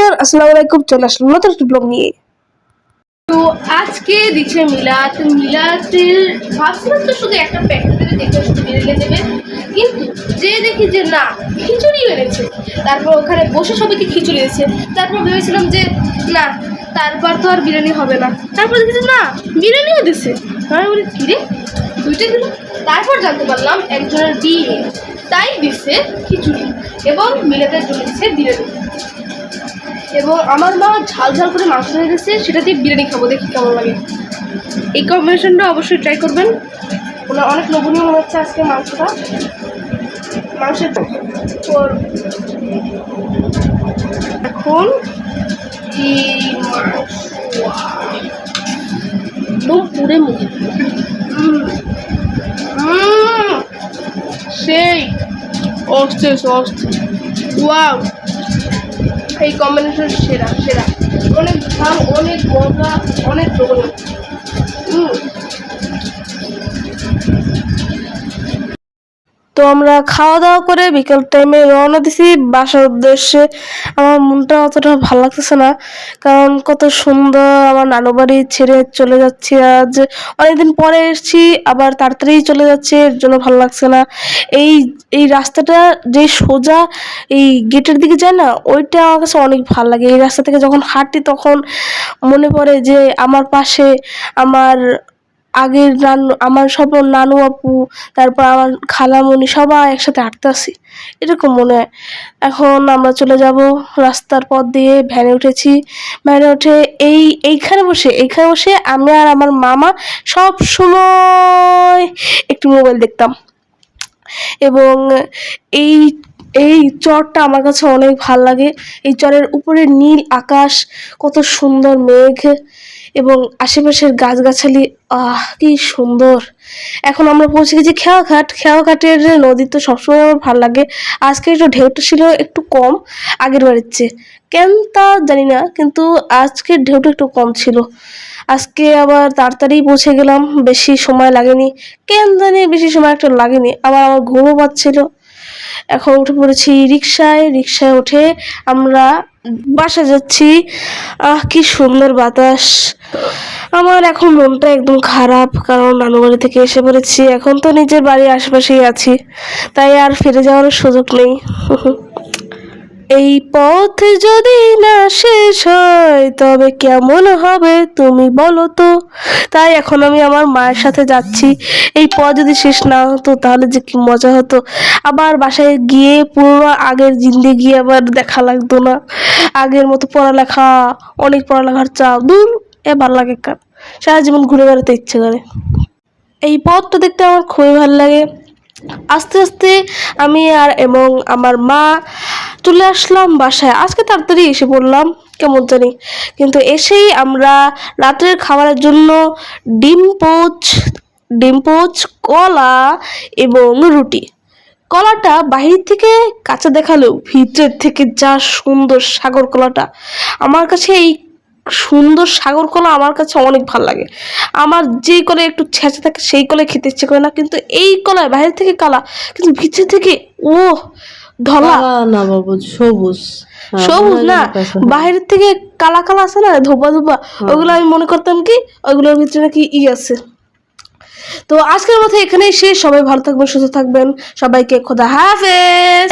Everyone, আসসালামু আলাইকুম। চলে আসলাম নতুন একটি ব্লগ নিয়ে। তো আজকে দিচ্ছে মিলাদের ভাবছিলাম তো শুধু একটা প্যাকেট থেকে দেখে শুধু বেরিয়ে দেবে, কিন্তু যে দেখি যে না, খিচুড়ি এনেছে। তারপর ওখানে বসে সবাইকে খিচুড়ি দিয়েছে। তারপর ভেবেছিলাম যে না, তারপর তো আর বিরিয়ানি হবে না। তারপর দেখেছি না, বিরিয়ানিও দিচ্ছে। আমি বলি কিরে, দুইটা দিল। তারপর জানতে পারলাম একজনের বিয়ে, তাই দিচ্ছে খিচুড়ি এবং মিলাদের জন্য দিচ্ছে বিরিয়ানি। এবং আমার মা ঝাল ঝাল করে মাংস হয়ে গেছে, সেটা দিয়ে বিরিয়ানি খাবো, দেখি কেমন লাগে। এই কম্বিনেশনটা অবশ্যই ট্রাই করবেন। ওনার অনেক লোভনীয় মনে হচ্ছে আজকে মাংসটা। মাংসের পর এখন একদম পুরে মুখে সেই অস্থির ওয়াও, এই কম্বিনেশন সেরা সেরা, অনেক ঝাল, অনেক মজা, অনেক লোভনীয়। তো আমরা খাওয়া দাওয়া করে বিকেল টাইমে রওনা দিছি বাসার উদ্দেশ্যে। আমার মনটা অতটা ভালো লাগতেছে না, কারণ কত সুন্দর আমার নানু বাড়ি ছেড়ে চলে যাচ্ছি। আজ অনেকদিন পরে এসেছি, আবার তাড়াতাড়ি চলে যাচ্ছে, এর জন্য ভালো লাগছে না। এই এই রাস্তাটা যে সোজা এই গেটের দিকে যায় না, ওইটা আমার কাছে অনেক ভালো লাগে। এই রাস্তা থেকে যখন হাঁটি তখন মনে পড়ে যে আমার পাশে আমার আগের আমার সব নানু আপু, তারপর আমার খালামণি সবাই একসাথে হাঁটতে আসি, এরকম মনে হয়। এখন আমরা চলে যাব রাস্তার পথ দিয়ে। ভ্যানে উঠেছি। ভ্যানে উঠে এইখানে বসে আমি আর আমার মামা সব সময় একটু মোবাইল দেখতাম। এবং এই এই চরটা আমার কাছে অনেক ভাল লাগে। এই চরের উপরে নীল আকাশ, কত সুন্দর মেঘ এবং আশেপাশের গাছগাছালি, কি সুন্দর। এখন আমরা পৌঁছে গেছি খেয়াঘাটের নদী। তো সবসময় আমার ভালো লাগে। আজকে একটু ঢেউটা ছিল একটু কম আগের বারের চেয়ে, কেন তা জানি না, কিন্তু আজকের ঢেউটা একটু কম ছিল। আজকে আবার তাড়াতাড়ি পৌঁছে গেলাম, বেশি সময় লাগেনি, কেন জানি বেশি সময় একটা লাগেনি। আবার আমার ঘুমও পাচ্ছিল। এখন উঠে পড়েছি রিক্সায় উঠে আমরা বাসা যাচ্ছি। কি সুন্দর বাতাস। আমার এখন মনটা একদম খারাপ, কারণ নানু বাড়ি থেকে এসে পড়েছি। এখন তো নিজের বাড়ির আশেপাশেই আছি, তাই আর ফিরে যাওয়ার সুযোগ নেই। এই পথ যদি না শেষ হয় তবে কেমন হবে তুমি বলো তো। তাই এখন আমি আমার মায়ের সাথে যাচ্ছি। এই পথ যদি শেষ না হতো তাহলে যে কি মজা হতো। আবার বাসায় গিয়ে পুরো আগের জিন্দেগি আবার দেখা লাগতো না। আগের মতো পড়ালেখা, অনেক পড়ালেখার চাপ, দূর, ভালো লাগে কার, সারা জীবন ঘুরে বেড়াতে ইচ্ছে করে। এই পথটা দেখতে আমার খুবই ভালো লাগে। আস্তে আস্তে আমি আর এবং আমার মা চলে আসলাম বাসায়। আজকে তাড়াতাড়ি এসে পড়লাম কেমন জানি, কিন্তু এসেই আমরা রাত্রের খাবারের জন্য ডিম পোচ, কলা এবং রুটি। কলাটা বাহির থেকে কাঁচা দেখালেও ভিতরের থেকে যা সুন্দর সাগর কলাটা, আমার কাছে এই সুন্দর সাগর কলা আমার কাছে অনেক ভালো লাগে। আমার যেই কলায় একটু ছেঁচা থাকে সেই কলায় খেতে ইচ্ছে করে না, কিন্তু এই কলায় বাইরে থেকে কালা কিন্তু ভিতর থেকে ও ধলা না বাবু, সবুজ সবুজ না, বাইরের থেকে কালা কালা আছে না, ধোপা ধোপা, ওগুলো আমি মনে করতাম কি ওইগুলোর ভিতরে নাকি আছে। তো আজকের মতো এখানেই শেষ। সবাই ভালো থাকবেন, সুস্থ থাকবেন। সবাইকে খোদা হাফেজ।